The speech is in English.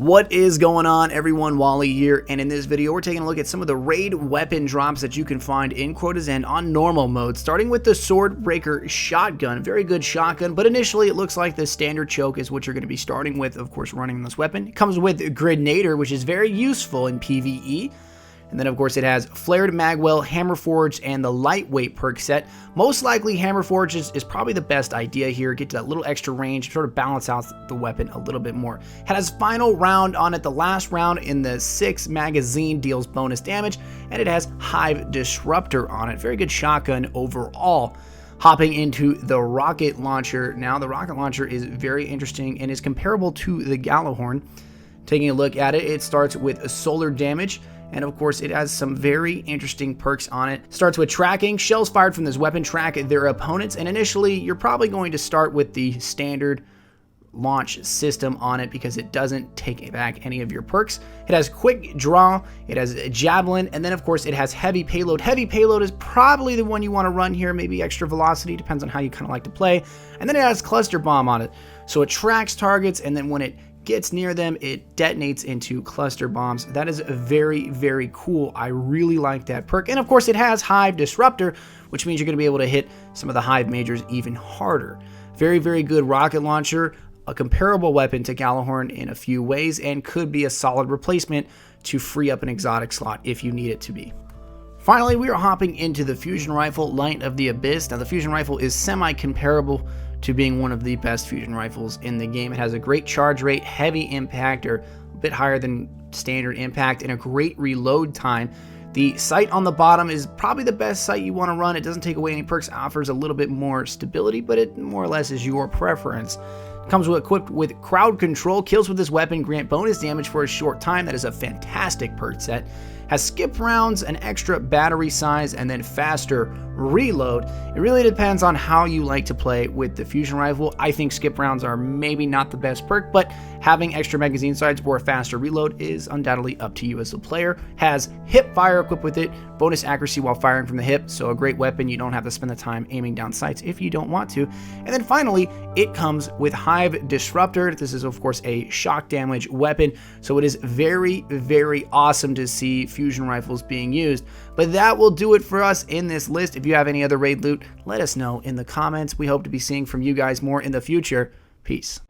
What is going on, everyone? Wally here, and in this video we're taking a look at some of the raid weapon drops that you can find in Quota's End on normal mode, starting with the Swordbreaker shotgun. Very good shotgun, but initially it looks like the standard choke is what you're going to be starting with, of course, running this weapon. It comes with Grenader, which is very useful in PvE. And then, of course, it has Flared Magwell, Hammerforged, and the Lightweight perk set. Most likely, Hammerforged is probably the best idea here. Get to that little extra range, sort of balance out the weapon a little bit more. It has Final Round on it. The last round in the 6 magazine deals bonus damage, and it has Hive Disruptor on it. Very good shotgun overall. Hopping into the rocket launcher. Now, the rocket launcher is very interesting and is comparable to the Gjallarhorn. Taking a look at it, it starts with solar damage. And of course, it has some very interesting perks on it. Starts with tracking. Shells fired from this weapon track their opponents. And initially, you're probably going to start with the standard launch system on it because it doesn't take back any of your perks. It has quick draw. It has javelin. And then, of course, it has heavy payload. Heavy payload is probably the one you want to run here. Maybe extra velocity. Depends on how you kind of like to play. And then it has cluster bomb on it. So it tracks targets. And then when it gets near them, it detonates into cluster bombs. That is very, very cool. I really like that perk. And of course, it has Hive Disruptor, which means you're going to be able to hit some of the Hive majors even harder. Very, very good rocket launcher. A comparable weapon to Gjallarhorn in a few ways, and could be a solid replacement to free up an exotic slot if you need it to be. Finally, we are hopping into the Fusion Rifle, Light of the Abyss. Now, the Fusion Rifle is semi-comparable to being one of the best fusion rifles in the game. It has a great charge rate, heavy impact, or a bit higher than standard impact, and a great reload time. The sight on the bottom is probably the best sight you want to run. It doesn't take away any perks, offers a little bit more stability, but it more or less is your preference. Comes equipped with crowd control. Kills with this weapon grant bonus damage for a short time. That is a fantastic perk set. Has skip rounds, an extra battery size, and then faster reload. It really depends on how you like to play with the fusion rifle. I think skip rounds are maybe not the best perk, but having extra magazine size or a faster reload is undoubtedly up to you as a player. Has hip fire equipped with it, bonus accuracy while firing from the hip, so a great weapon. You don't have to spend the time aiming down sights if you don't want to. And then finally, it comes with Hive Disruptor. This is, of course, a shock damage weapon, so it is very, very awesome to see fusion rifles being used. But that will do it for us in this list. If you have any other raid loot, let us know in the comments. We hope to be seeing from you guys more in the future. Peace.